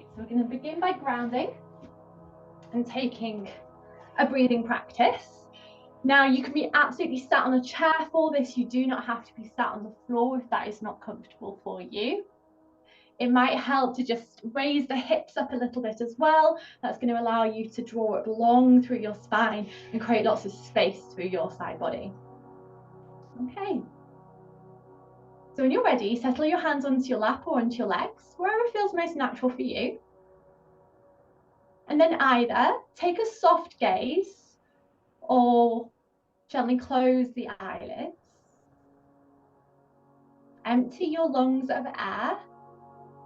Right, so we're going to begin by grounding and taking a breathing practice. Now, you can be absolutely sat on a chair for this. You do not have to be sat on the floor if that is not comfortable for you. It might help to just raise the hips up a little bit as well. That's going to allow you to draw it long through your spine and create lots of space through your side body. Okay. So when you're ready, settle your hands onto your lap or onto your legs, wherever feels most natural for you. And then either take a soft gaze or gently close the eyelids. Empty your lungs of air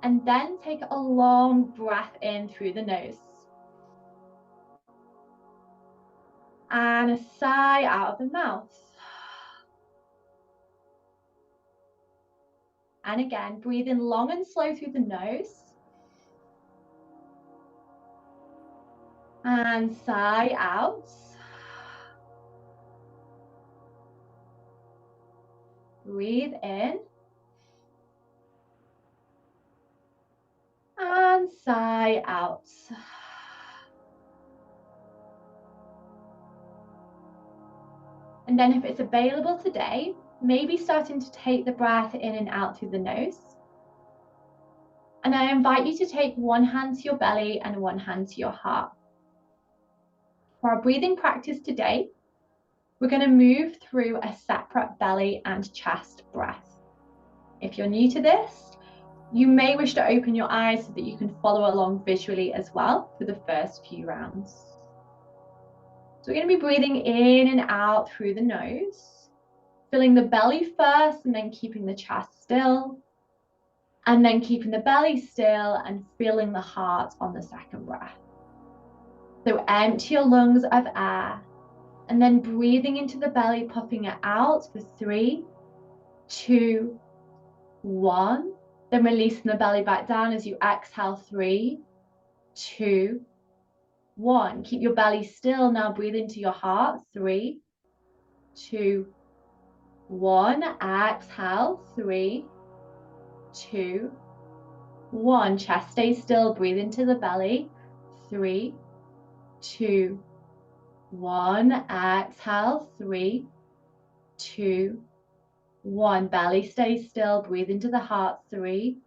and then take a long breath in through the nose. And a sigh out of the mouth. And again, breathe in long and slow through the nose. And sigh out. Breathe in. And sigh out. And then if it's available today, maybe starting to take the breath in and out through the nose. And I invite you to take one hand to your belly and one hand to your heart. For our breathing practice today, we're going to move through a separate belly and chest breath. If you're new to this, you may wish to open your eyes so that you can follow along visually as well for the first few rounds. So we're going to be breathing in and out through the nose, filling the belly first and then keeping the chest still, and then keeping the belly still and filling the heart on the second breath. So empty your lungs of air and then breathing into the belly, puffing it out for 3, 2, 1. Then releasing the belly back down as you exhale. 3, 2, 1. Keep your belly still. Now breathe into your heart. 3, 2, 1. Exhale. 3, 2, 1. Chest stays still. Breathe into the belly. 3, 2, 1. Exhale. 3, 2, 1. Belly stays still. Breathe into the heart. 3,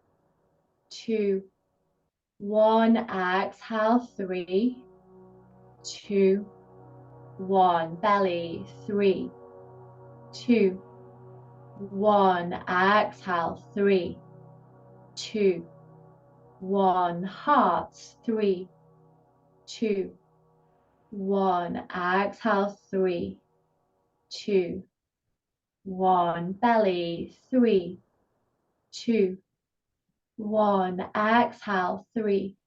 2, 1. Exhale. 3, 2, 1. Belly. 3, 2, 1. Exhale. 3, 2, 1. Heart. 3, 2, 1. Exhale. 3, 2, 1. Belly. 3, 2, 1. Exhale. 3,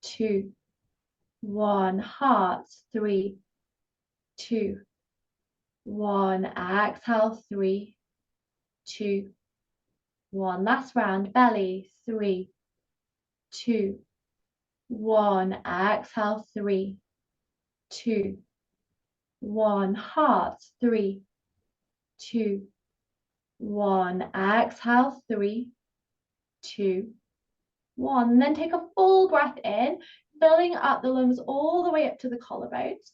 2, 1. Heart. 3, 2, 1. Exhale. 3, 2, 1. Last round. Belly. 3, 2, 1. Exhale. 3, 2, 1. Heart. 3, 2, 1. Exhale. 3, 2, 1. And then take a full breath in, filling up the lungs all the way up to the collarbones.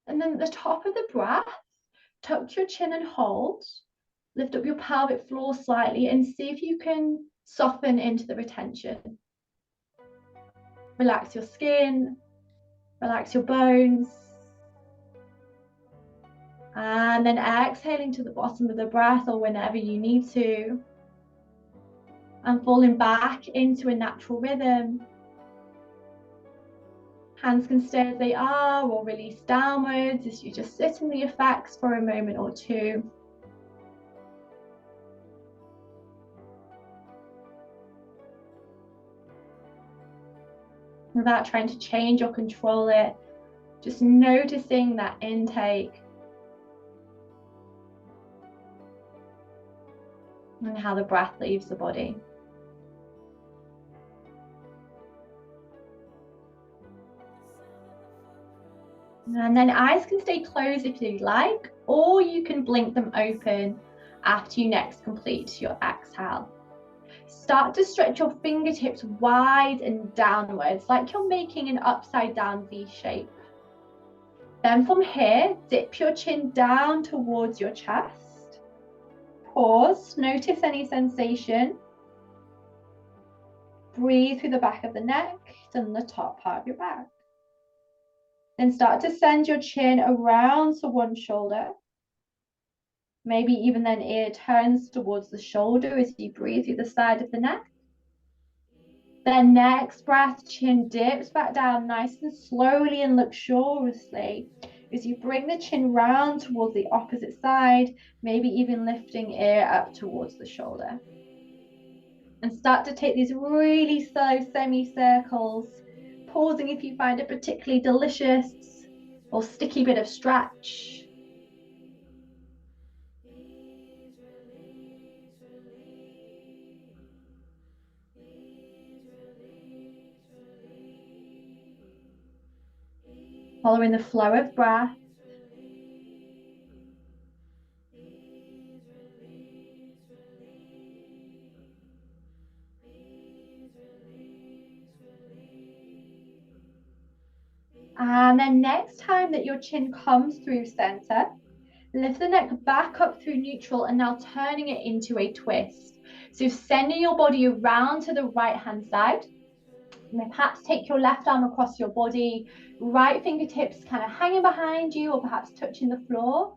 And then at the top of the breath, tuck your chin and hold. Lift up your pelvic floor slightly and see if you can soften into the retention. Relax your skin, relax your bones. And then exhaling to the bottom of the breath or whenever you need to. And falling back into a natural rhythm. Hands can stay as they are or release downwards as you just sit in the effects for a moment or two. Without trying to change or control it, just noticing that intake and how the breath leaves the body. And then eyes can stay closed if you like, or you can blink them open after you next complete your exhale. Start to stretch your fingertips wide and downwards, like you're making an upside down V shape. Then from here, dip your chin down towards your chest. Pause, notice any sensation. Breathe through the back of the neck and the top part of your back. Then start to send your chin around to one shoulder. Maybe even then ear turns towards the shoulder as you breathe through the side of the neck. Then next breath, chin dips back down nice and slowly and luxuriously as you bring the chin round towards the opposite side, maybe even lifting ear up towards the shoulder. And start to take these really slow semicircles, pausing if you find a particularly delicious or sticky bit of stretch. Following the flow of breath. And then next time that your chin comes through center, lift the neck back up through neutral and now turning it into a twist. So sending your body around to the right hand side. And then perhaps take your left arm across your body, right fingertips kind of hanging behind you or perhaps touching the floor.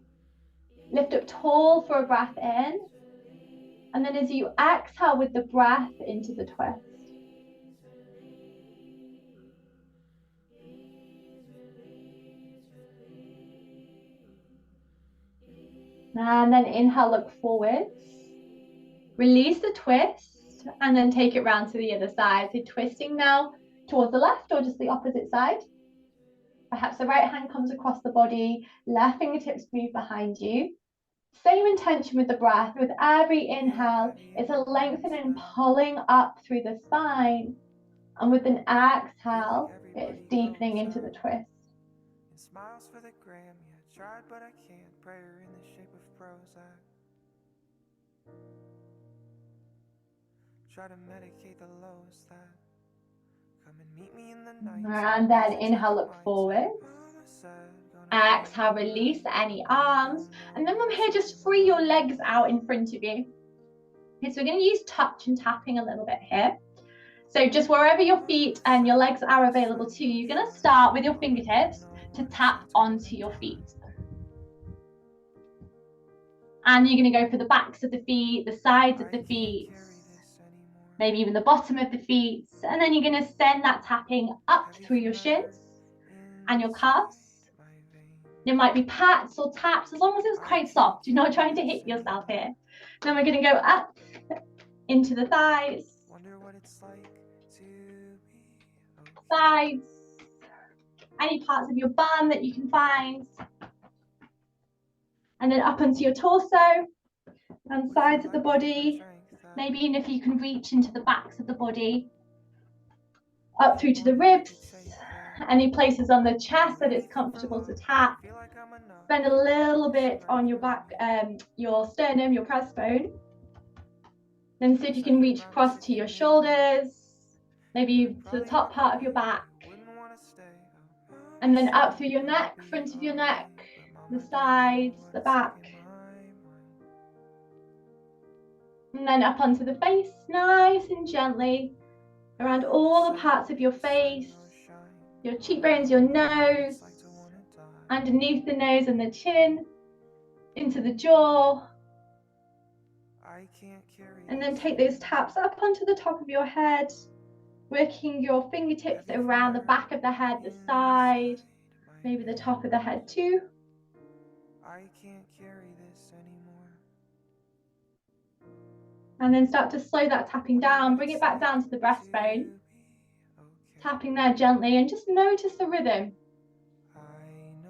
Lift up tall for a breath in. And then as you exhale with the breath into the twist. And then inhale, look forwards. Release the twist and then take it round to the other side. So twisting now towards the left or just the opposite side. Perhaps the right hand comes across the body, left fingertips move behind you. Same intention with the breath. With every inhale, it's a lengthening, pulling up through the spine. And with an exhale, it's deepening into the twist. Smiles for the gram, yeah, tried but I can't. Prayer in the shape of Prozac. Try to medicate the lows that come and meet me in the night. And then inhale, look forward. Exhale, release any arms. And then from here, just free your legs out in front of you. Okay, so we're going to use touch and tapping a little bit here. So just wherever your feet and your legs are available to you, you're going to start with your fingertips to tap onto your feet. And you're going to go for the backs of the feet, the sides of the feet, maybe even the bottom of the feet. And then you're going to send that tapping up through your shins and your calves. It might be pats or taps, as long as it's quite soft. You're not trying to hit yourself here. Then we're going to go up into the thighs, sides, any parts of your bum that you can find. And then up onto your torso and sides of the body. Maybe even if you can reach into the backs of the body. Up through to the ribs. Any places on the chest that it's comfortable to tap. Spend a little bit on your back, your sternum, your breastbone. Then see if you can reach across to your shoulders, maybe to the top part of your back. And then up through your neck, front of your neck, the sides, the back. And then up onto the face, nice and gently, around all the parts of your face, your cheekbones, your nose, underneath the nose and the chin, into the jaw. And then take those taps up onto the top of your head, working your fingertips around the back of the head, the side, maybe the top of the head too. I can't carry this anymore. And then start to slow that tapping down, bring it back down to the breastbone. Tapping there gently and just notice the rhythm.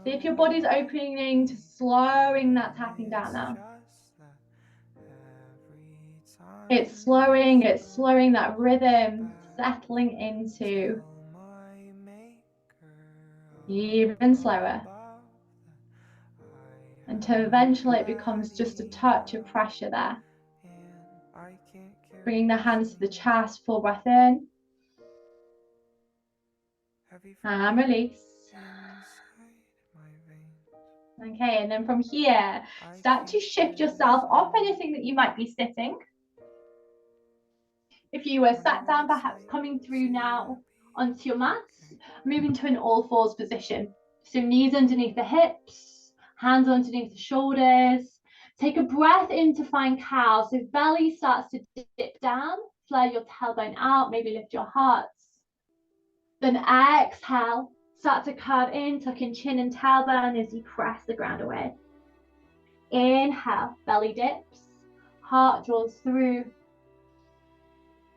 See if your body's opening to slowing that tapping down now. It's slowing that rhythm, settling into even slower. Until eventually it becomes just a touch of pressure there. Bringing the hands to the chest, full breath in. And release. Okay, and then from here, start to shift yourself off anything that you might be sitting. If you were sat down, perhaps coming through now onto your mat, moving to an all fours position. So knees underneath the hips, hands underneath the shoulders. Take a breath in to find cow. So belly starts to dip down, flare your tailbone out, maybe lift your heart. Then exhale, start to curve in, tuck in chin and tailbone as you press the ground away. Inhale, belly dips, heart draws through.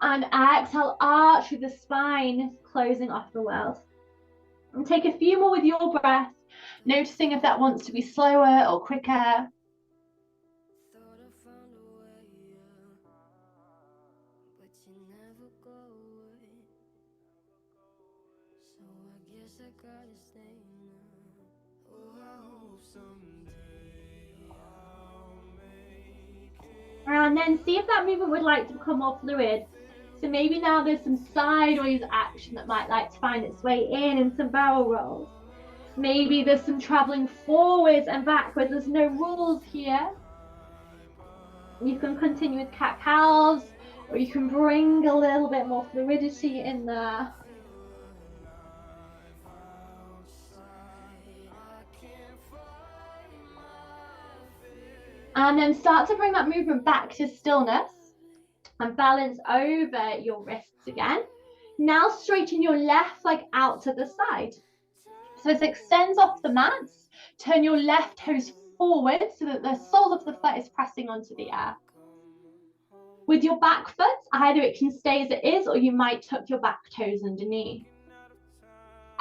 And exhale, arch through the spine, closing off the world. And take a few more with your breath, noticing if that wants to be slower or quicker. And then see if that movement would like to become more fluid. So maybe now there's some sideways action that might like to find its way in and some barrel rolls. Maybe there's some traveling forwards and backwards. There's no rules here. You can continue with cat-cows, or you can bring a little bit more fluidity in there. And then start to bring that movement back to stillness and balance over your wrists again. Now straighten your left leg out to the side. So it extends off the mat. Turn your left toes forward so that the sole of the foot is pressing onto the air. With your back foot, either it can stay as it is or you might tuck your back toes underneath.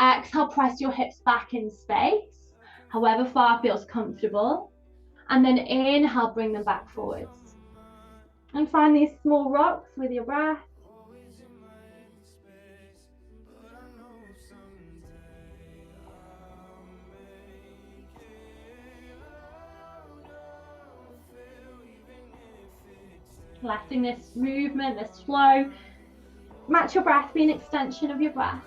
Exhale, press your hips back in space, however far feels comfortable. And then inhale, bring them back forwards. And find these small rocks with your breath. Letting this movement, this flow, match your breath, be an extension of your breath.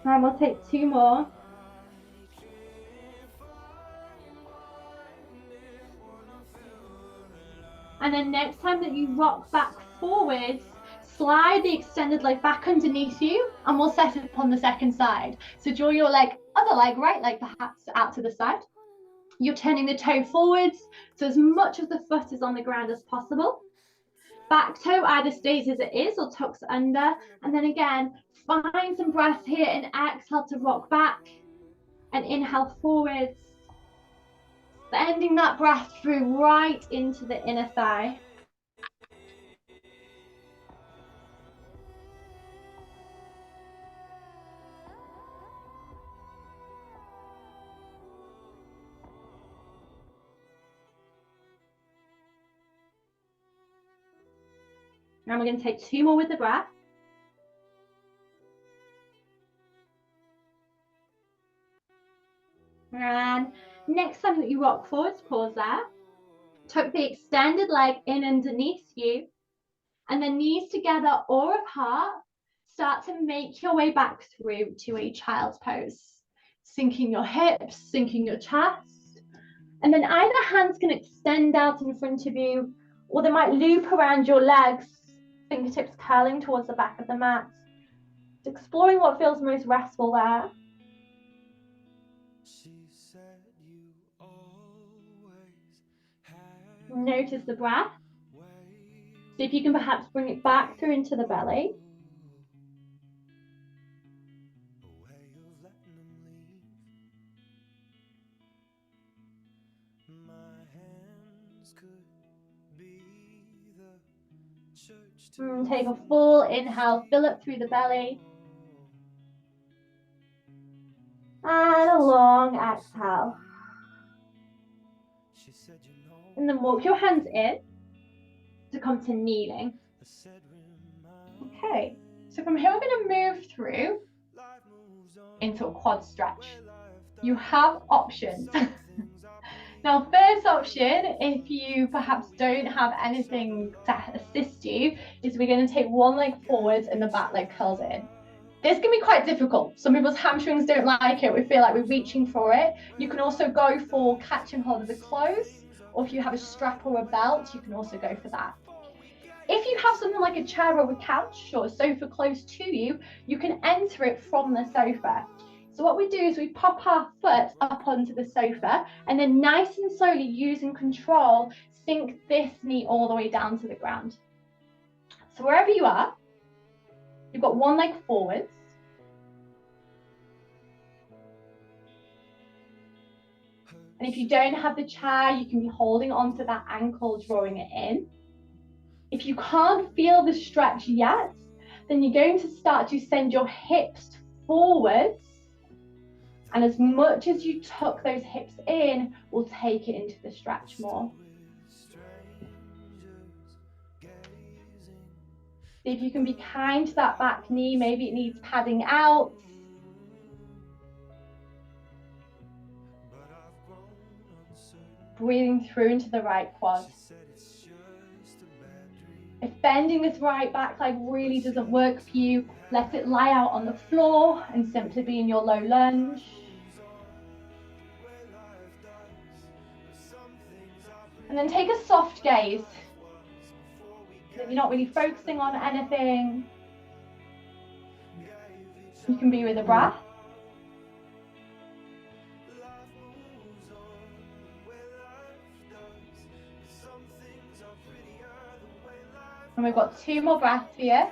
And we'll take two more. And then next time that you rock back forwards, slide the extended leg back underneath you and we'll set it up on the second side. So draw your other leg, right leg perhaps out to the side. You're turning the toe forwards, so as much of the foot is on the ground as possible. Back toe either stays as it is or tucks under. And then again, find some breath here and exhale to rock back and inhale forwards. Bending that breath through right into the inner thigh. Now we're going to take two more with the breath. And next time that you rock forwards, pause there. Tuck the extended leg in underneath you. And then knees together or apart. Start to make your way back through to a child's pose. Sinking your hips, sinking your chest. And then either hands can extend out in front of you, or they might loop around your legs, fingertips curling towards the back of the mat. Exploring what feels most restful there. Notice the breath. See if you can perhaps bring it back through into the belly. Take a full inhale, fill up through the belly. And a long exhale. And then walk your hands in to come to kneeling. Okay, so from here we're going to move through into a quad stretch. You have options. Now, first option, if you perhaps don't have anything to assist you, is we're going to take one leg forwards and the back leg curls in. This can be quite difficult. Some people's hamstrings don't like it. We feel like we're reaching for it. You can also go for catching hold of the clothes, or if you have a strap or a belt, you can also go for that. If you have something like a chair or a couch or a sofa close to you, you can enter it from the sofa. So what we do is we pop our foot up onto the sofa and then nice and slowly, using control, sink this knee all the way down to the ground. So wherever you are, you've got one leg forwards. And if you don't have the chair, you can be holding onto that ankle, drawing it in. If you can't feel the stretch yet, then you're going to start to send your hips forwards. And as much as you tuck those hips in, we'll take it into the stretch more. See if you can be kind to that back knee. Maybe it needs padding out. Breathing through into the right quad. If bending this right back leg really doesn't work for you, let it lie out on the floor and simply be in your low lunge. And then take a soft gaze. If you're not really focusing on anything, you can be with the breath. And we've got 2 more breaths here.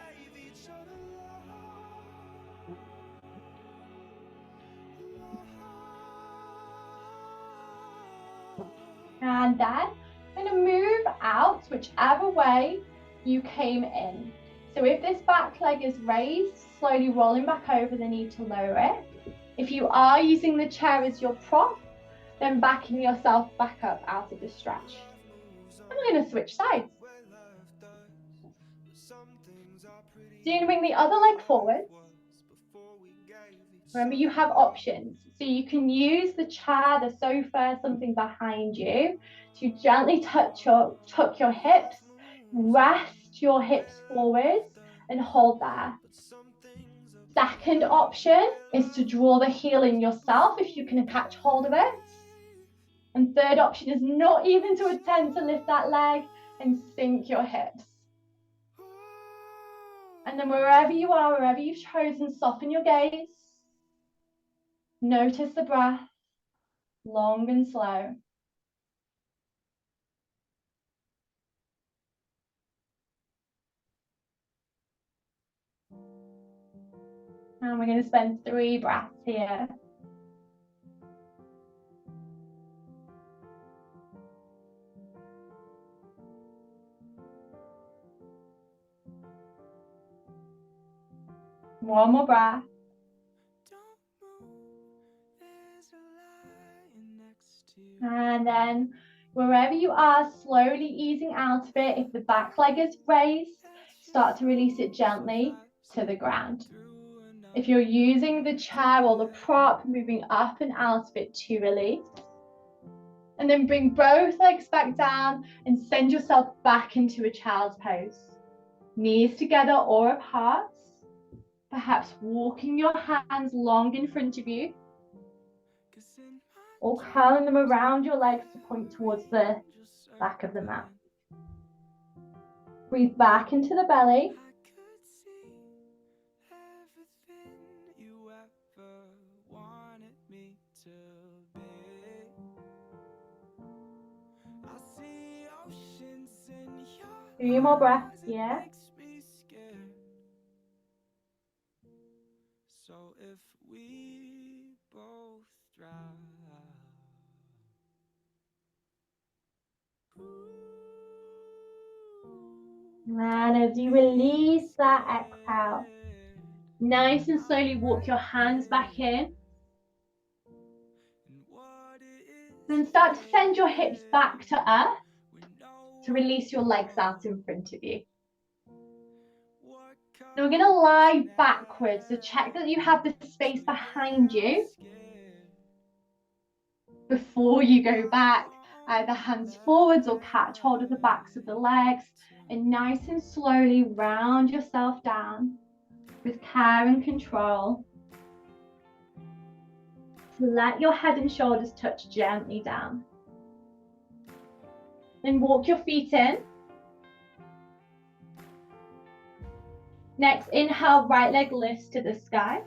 And then I'm going to move out whichever way you came in. So if this back leg is raised, slowly rolling back over the knee to lower it. If you are using the chair as your prop, then backing yourself back up out of the stretch. And we're going to switch sides. So you're going to bring the other leg forward. Remember, you have options. So you can use the chair, the sofa, something behind you to gently tuck your hips, rest your hips forwards and hold there. Second option is to draw the heel in yourself if you can catch hold of it. And third option is not even to attempt to lift that leg and sink your hips. And then wherever you are, wherever you've chosen, soften your gaze. Notice the breath, long and slow. And we're going to spend 3 breaths here. One more breath. And then wherever you are, slowly easing out of it. If the back leg is raised, start to release it gently to the ground. If you're using the chair or the prop, moving up and out of it to release. And then bring both legs back down and send yourself back into a child's pose. Knees together or apart. Perhaps walking your hands long in front of you. Or curling them around your legs to point towards the back of the mat. Breathe back into the belly. Three more breaths here. So if we both drown. And as you release that exhale, nice and slowly walk your hands back in. Then start to send your hips back to earth to release your legs out in front of you. Now we're going to lie backwards, so check that you have the space behind you before you go back. Either hands forwards or catch hold of the backs of the legs, and nice and slowly round yourself down with care and control. Let your head and shoulders touch gently down. Then walk your feet in. Next, inhale, right leg lifts to the sky.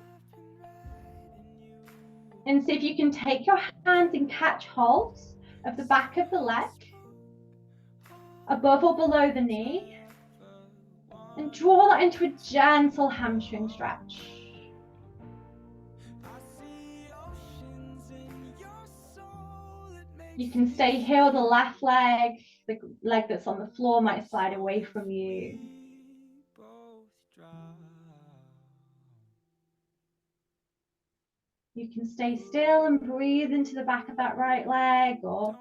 And see if you can take your hands and catch hold of the back of the leg, above or below the knee, and draw that into a gentle hamstring stretch. You can stay here, or the left leg, the leg that's on the floor might slide away from you. You can stay still and breathe into the back of that right leg, or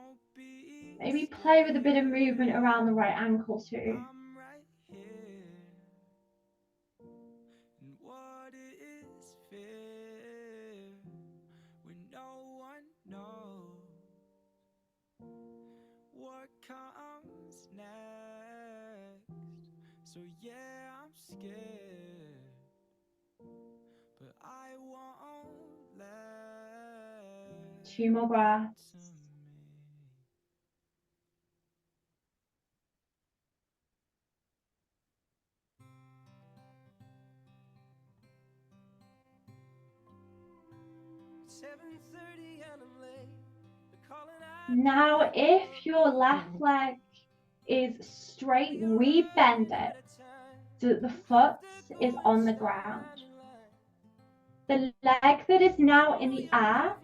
maybe play with a bit of movement around the right ankle too. What comes next? So yeah, I'm scared, but I won't let 2 more breaths. Now, if your left leg is straight, re-bend it so that the foot is on the ground. The leg that is now in the air,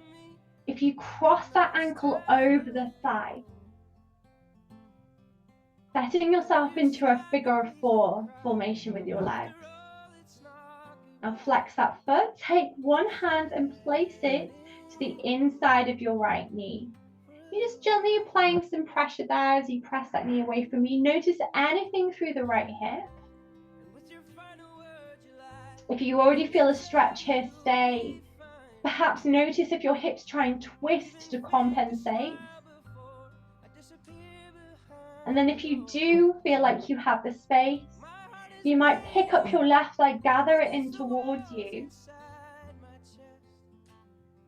if you cross that ankle over the thigh, setting yourself into a figure of 4 formation with your legs. Now flex that foot, take one hand and place it to the inside of your right knee. You're just gently applying some pressure there as you press that knee away from you. Notice anything through the right hip. If you already feel a stretch here, stay. Perhaps notice if your hips try and twist to compensate. And then if you do feel like you have the space, you might pick up your left leg, gather it in towards you.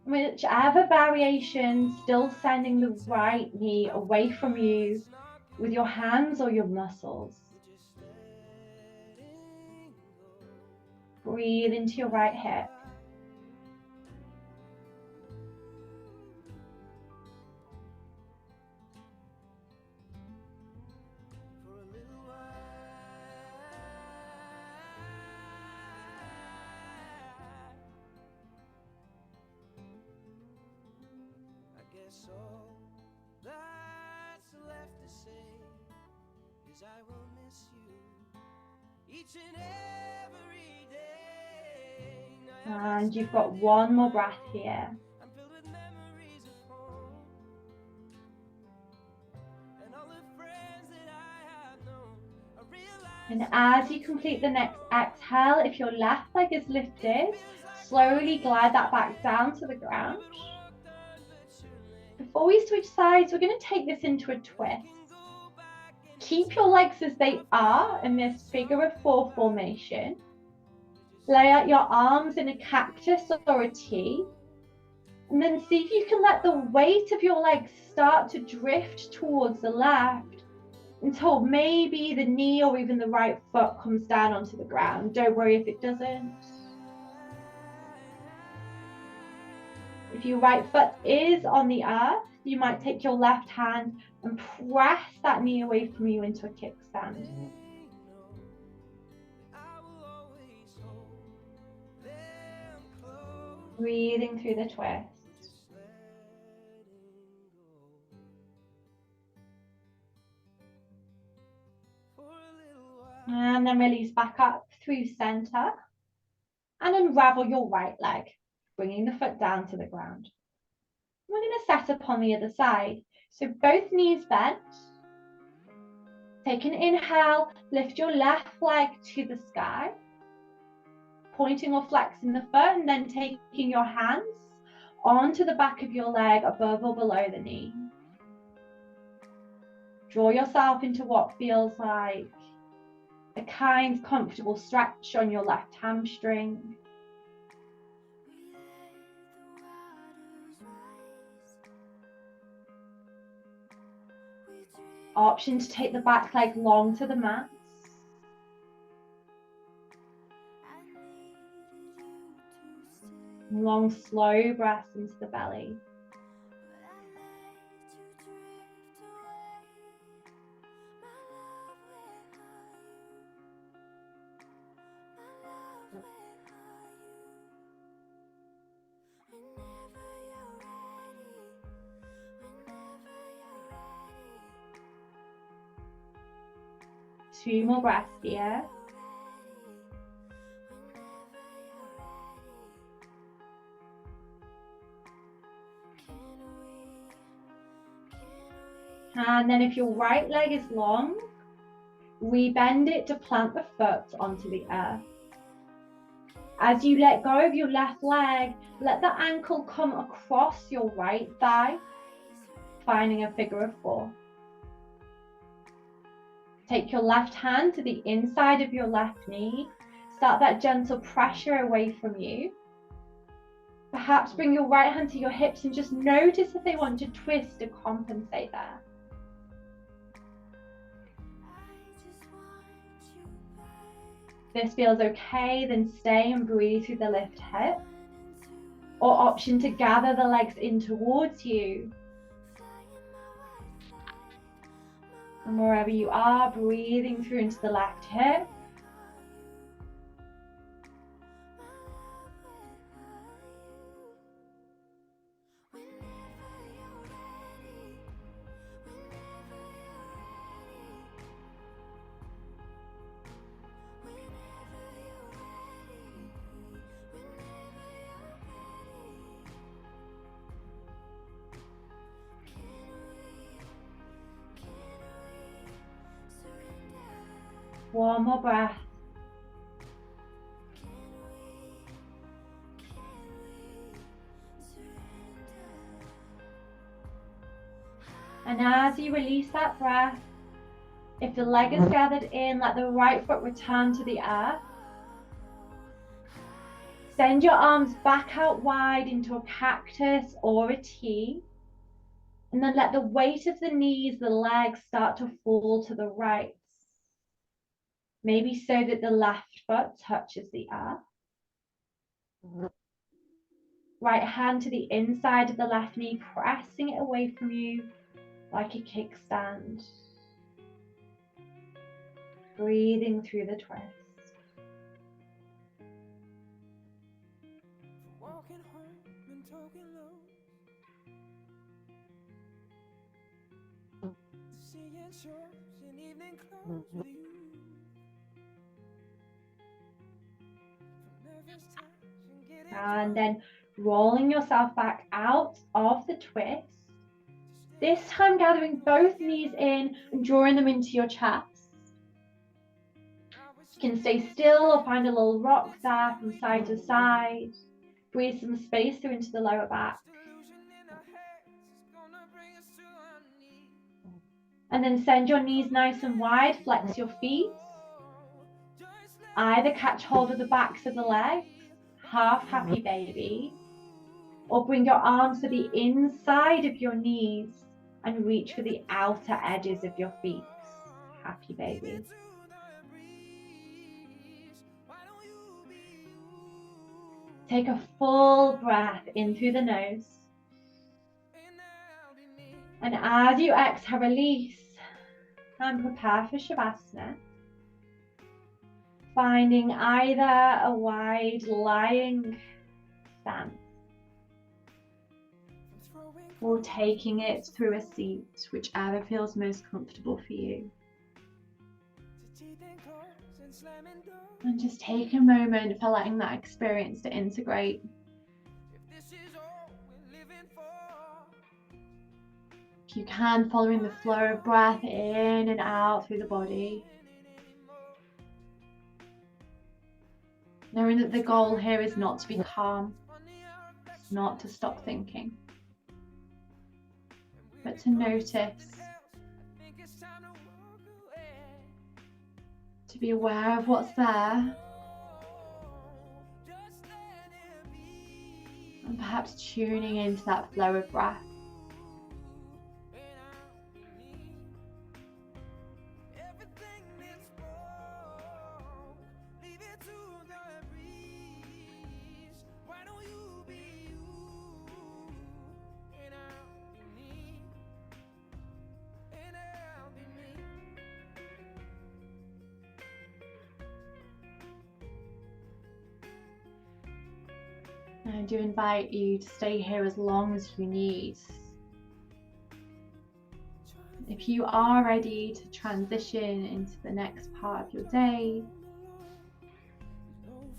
Whichever variation, still sending the right knee away from you with your hands or your muscles. Breathe into your right hip. All that's left to say is I will miss you each and every day. And you've got one more breath here. I'm filled with memories of home and all the friends that I have known. I realize And as you complete the next exhale, if your left leg is lifted, slowly glide that back down to the ground. Before we switch sides, we're going to take this into a twist. Keep your legs as they are in this figure of 4 formation. Lay out your arms in a cactus or a T. And then see if you can let the weight of your legs start to drift towards the left until maybe the knee or even the right foot comes down onto the ground. Don't worry if it doesn't. If your right foot is on the earth, you might take your left hand and press that knee away from you into a kickstand. Breathing through the twist. And then release back up through center. And unravel your right leg, bringing the foot down to the ground. We're going to set up on the other side. So both knees bent. Take an inhale, lift your left leg to the sky, pointing or flexing the foot, and then taking your hands onto the back of your leg above or below the knee. Draw yourself into what feels like a kind, comfortable stretch on your left hamstring. Option to take the back leg long to the mat. Long, slow breaths into the belly. Two more breaths here. And then if your right leg is long, we bend it to plant the foot onto the earth. As you let go of your left leg, let the ankle come across your right thigh, finding a figure of 4. Take your left hand to the inside of your left knee. Start that gentle pressure away from you. Perhaps bring your right hand to your hips and just notice if they want to twist to compensate there. If this feels okay, then stay and breathe through the lift hip. Or option to gather the legs in towards you. And wherever you are, breathing through into the left hip. One more breath. And as you release that breath, if the leg is gathered in, let the right foot return to the earth. Send your arms back out wide into a cactus or a T. And then let the weight of the knees, the legs start to fall to the right. Maybe so that the left foot touches the earth. Right hand to the inside of the left knee, pressing it away from you like a kickstand. Breathing through the twist. Walking home and talking low. Seeing shores and evening clothes with you. And then rolling yourself back out of the twist. This time gathering both knees in and drawing them into your chest. You can stay still or find a little rock there from side to side. Breathe some space through into the lower back. And then send your knees nice and wide, flex your feet. Either catch hold of the backs of the legs, half happy baby, or bring your arms to the inside of your knees and reach for the outer edges of your feet, happy baby. Take a full breath in through the nose. And as you exhale, release and prepare for Shavasana. Finding either a wide lying stance or taking it through a seat, whichever feels most comfortable for you. And just take a moment for letting that experience to integrate. If you can, following the flow of breath in and out through the body. Knowing that the goal here is not to be calm, not to stop thinking, but to notice to be aware of what's there. And perhaps tuning into that flow of breath. I do invite you to stay here as long as you need. If you are ready to transition into the next part of your day,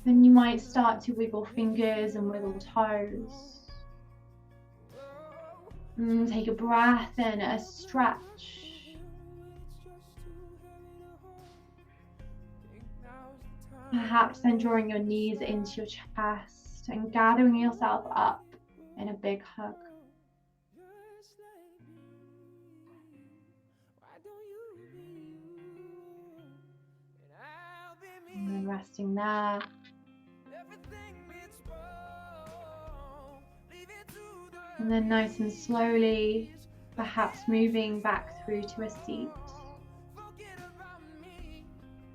then you might start to wiggle fingers and wiggle toes. And take a breath and a stretch. Perhaps then drawing your knees into your chest and gathering yourself up in a big hug. And then resting there. And then nice and slowly, perhaps moving back through to a seat.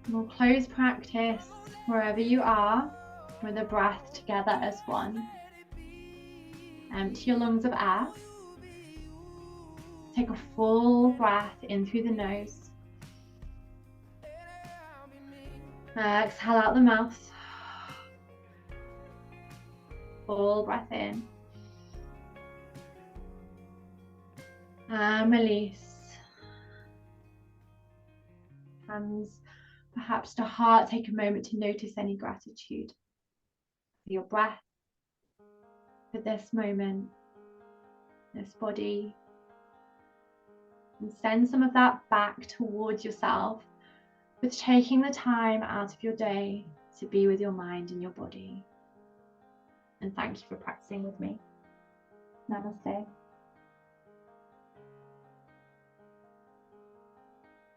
We'll close practice wherever you are with a breath together as one. Empty your lungs of air. Take a full breath in through the nose. Exhale out the mouth. Full breath in. And release. Hands perhaps to heart. Take a moment to notice any gratitude for your breath, for this moment, this body. And send some of that back towards yourself with taking the time out of your day to be with your mind and your body. And thank you for practicing with me. Namaste.